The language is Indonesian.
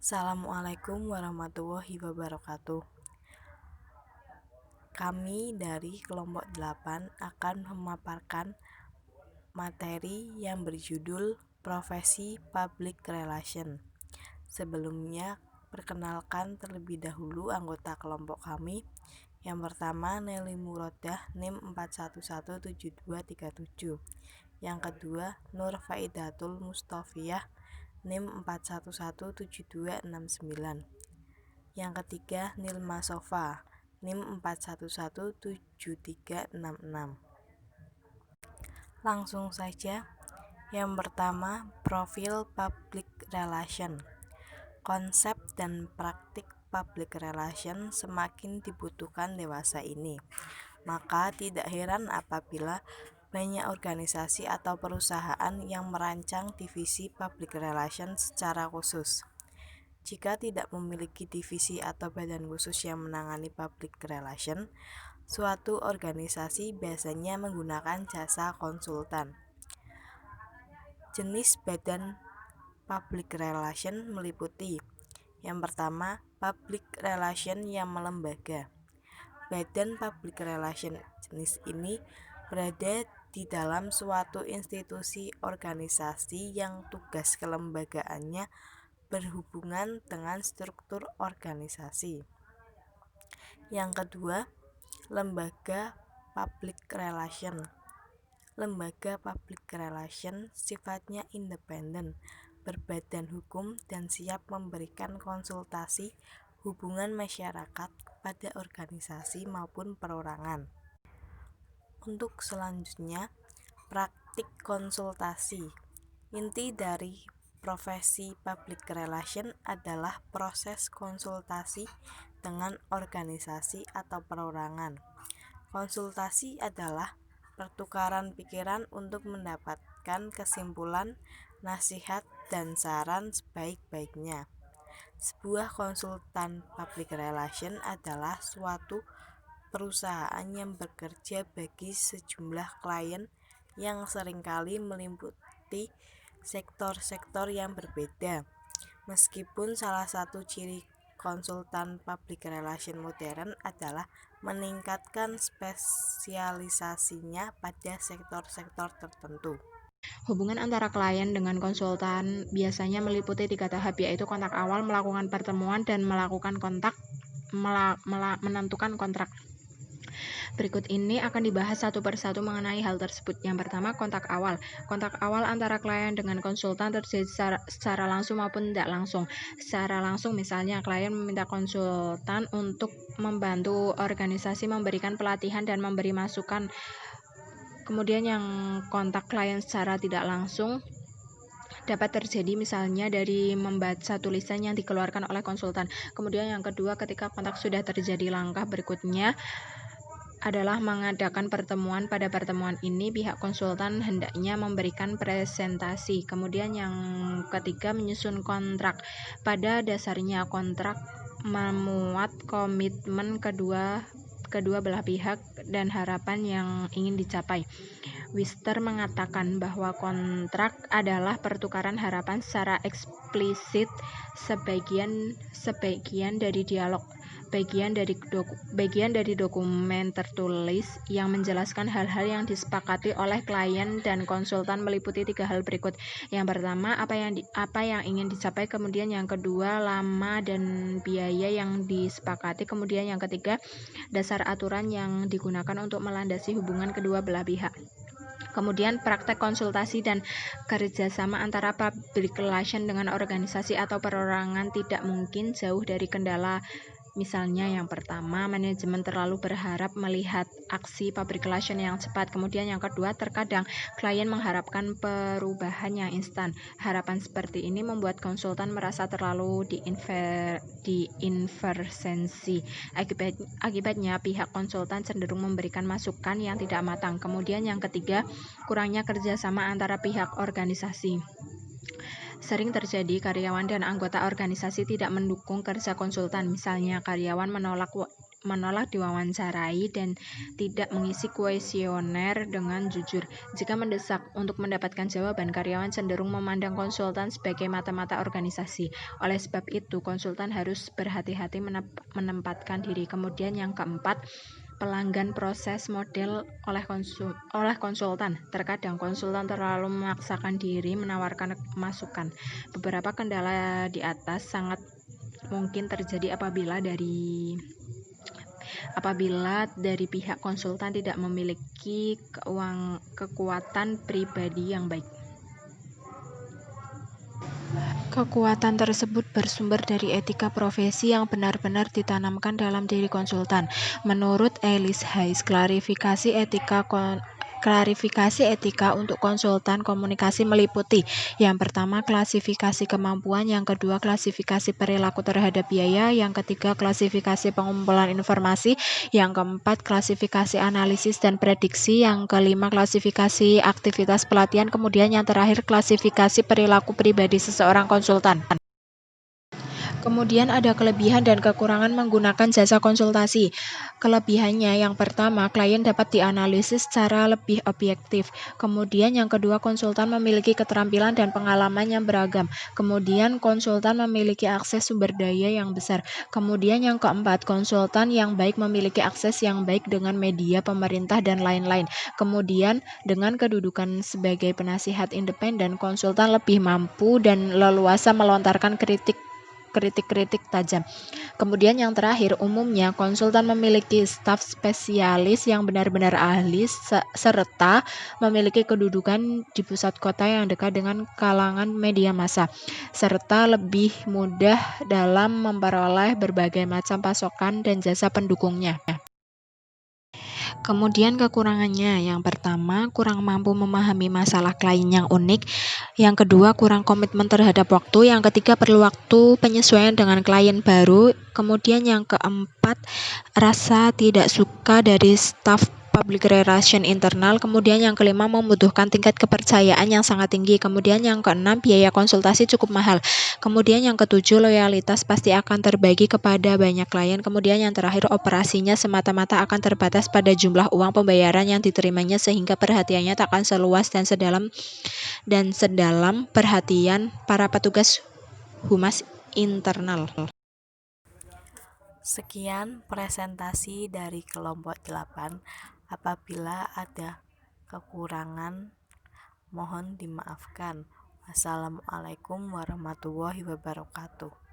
Assalamualaikum warahmatullahi wabarakatuh. Kami dari kelompok 8 akan memaparkan materi yang berjudul Profesi Public Relation. Sebelumnya, perkenalkan terlebih dahulu anggota kelompok kami. Yang pertama, Nelly Murodah, NIM 4117237. Yang kedua, Nur Faidatul Mustofiyah, NIM 4117269. Yang ketiga, Nilma Sofa, NIM 4117366. Langsung saja. Yang pertama, profil public relation. Konsep dan praktik public relation semakin dibutuhkan dewasa ini. Maka tidak heran apabila banyak organisasi atau perusahaan yang merancang divisi public relation secara khusus. Jika tidak memiliki divisi atau badan khusus yang menangani public relation, suatu organisasi biasanya menggunakan jasa konsultan. Jenis badan public relation meliputi: yang pertama, public relation yang melembaga. Badan public relation jenis ini berada di dalam suatu institusi organisasi yang tugas kelembagaannya berhubungan dengan struktur organisasi. Yang kedua, lembaga public relation. Lembaga public relation sifatnya independen, berbadan hukum, dan siap memberikan konsultasi hubungan masyarakat pada organisasi maupun perorangan. Untuk selanjutnya, praktik konsultasi. Inti dari profesi public relation adalah proses konsultasi dengan organisasi atau perorangan. Konsultasi adalah pertukaran pikiran untuk mendapatkan kesimpulan, nasihat, dan saran sebaik-baiknya. Sebuah konsultan public relation adalah suatu perusahaan yang bekerja bagi sejumlah klien yang seringkali meliputi sektor-sektor yang berbeda. Meskipun salah satu ciri konsultan public relation modern adalah meningkatkan spesialisasinya pada sektor-sektor tertentu. Hubungan antara klien dengan konsultan biasanya meliputi 3 tahap, yaitu kontak awal, melakukan pertemuan, dan menentukan kontrak. Berikut ini akan dibahas satu persatu mengenai hal tersebut. Yang pertama, kontak awal. Kontak awal antara klien dengan konsultan terjadi secara langsung maupun tidak langsung. Secara langsung, misalnya klien meminta konsultan untuk membantu organisasi memberikan pelatihan dan memberi masukan. Kemudian yang kontak klien secara tidak langsung dapat terjadi misalnya dari membaca tulisan yang dikeluarkan oleh konsultan. Kemudian yang kedua, ketika kontak sudah terjadi, langkah berikutnya adalah mengadakan pertemuan. Pada pertemuan ini pihak konsultan hendaknya memberikan presentasi. Kemudian yang ketiga, menyusun kontrak. Pada dasarnya kontrak memuat komitmen kedua belah pihak dan harapan yang ingin dicapai. Wister mengatakan bahwa kontrak adalah pertukaran harapan secara eksplisit, sebagian dari dialog, bagian dari dokumen tertulis yang menjelaskan hal-hal yang disepakati oleh klien dan konsultan meliputi 3 hal berikut. Yang pertama, apa yang ingin dicapai. Kemudian yang kedua, lama dan biaya yang disepakati. Kemudian yang ketiga, dasar aturan yang digunakan untuk melandasi hubungan kedua belah pihak. Kemudian praktek konsultasi dan kerjasama antara public relation dengan organisasi atau perorangan tidak mungkin jauh dari kendala. Misalnya yang pertama, manajemen terlalu berharap melihat aksi public relation yang cepat. Kemudian yang kedua, terkadang klien mengharapkan perubahan yang instan. Harapan seperti ini membuat konsultan merasa terlalu diintervensi. Akibatnya pihak konsultan cenderung memberikan masukan yang tidak matang. Kemudian yang ketiga, kurangnya kerjasama antara pihak organisasi. Sering terjadi karyawan dan anggota organisasi tidak mendukung kerja konsultan. Misalnya karyawan menolak diwawancarai dan tidak mengisi kuesioner dengan jujur. Jika mendesak untuk mendapatkan jawaban, karyawan cenderung memandang konsultan sebagai mata-mata organisasi. Oleh sebab itu, konsultan harus berhati-hati menempatkan diri. Kemudian yang keempat, pelanggan proses model oleh konsultan. Terkadang konsultan terlalu memaksakan diri menawarkan masukan. Beberapa kendala di atas sangat mungkin terjadi apabila dari pihak konsultan tidak memiliki kekuatan pribadi yang baik. Kekuatan tersebut bersumber dari etika profesi yang benar-benar ditanamkan dalam diri konsultan. Menurut Alice Hayes, klarifikasi etika untuk konsultan komunikasi meliputi: yang pertama, klasifikasi kemampuan; yang kedua, klasifikasi perilaku terhadap biaya; yang ketiga, klasifikasi pengumpulan informasi; yang keempat, klasifikasi analisis dan prediksi; yang kelima, klasifikasi aktivitas pelatihan; kemudian yang terakhir, klasifikasi perilaku pribadi seseorang konsultan. Kemudian ada kelebihan dan kekurangan menggunakan jasa konsultasi. Kelebihannya, yang pertama, klien dapat dianalisis secara lebih objektif. Kemudian yang kedua, konsultan memiliki keterampilan dan pengalaman yang beragam. Kemudian konsultan memiliki akses sumber daya yang besar. Kemudian yang keempat, konsultan yang baik memiliki akses yang baik dengan media, pemerintah, dan lain-lain. Kemudian dengan kedudukan sebagai penasihat independen, konsultan lebih mampu dan leluasa melontarkan kritik tajam. Kemudian yang terakhir, umumnya konsultan memiliki staf spesialis yang benar-benar ahli serta memiliki kedudukan di pusat kota yang dekat dengan kalangan media massa, serta lebih mudah dalam memperoleh berbagai macam pasokan dan jasa pendukungnya. Kemudian kekurangannya, yang pertama, kurang mampu memahami masalah klien yang unik; yang kedua, kurang komitmen terhadap waktu; yang ketiga, perlu waktu penyesuaian dengan klien baru; kemudian yang keempat, rasa tidak suka dari staf public relation internal; kemudian yang kelima, membutuhkan tingkat kepercayaan yang sangat tinggi; kemudian yang keenam, biaya konsultasi cukup mahal; kemudian yang ketujuh, loyalitas pasti akan terbagi kepada banyak klien; kemudian yang terakhir, operasinya semata-mata akan terbatas pada jumlah uang pembayaran yang diterimanya, sehingga perhatiannya tak akan seluas dan sedalam perhatian para petugas humas internal. Sekian presentasi dari kelompok 8. Apabila ada kekurangan, mohon dimaafkan. Wassalamualaikum warahmatullahi wabarakatuh.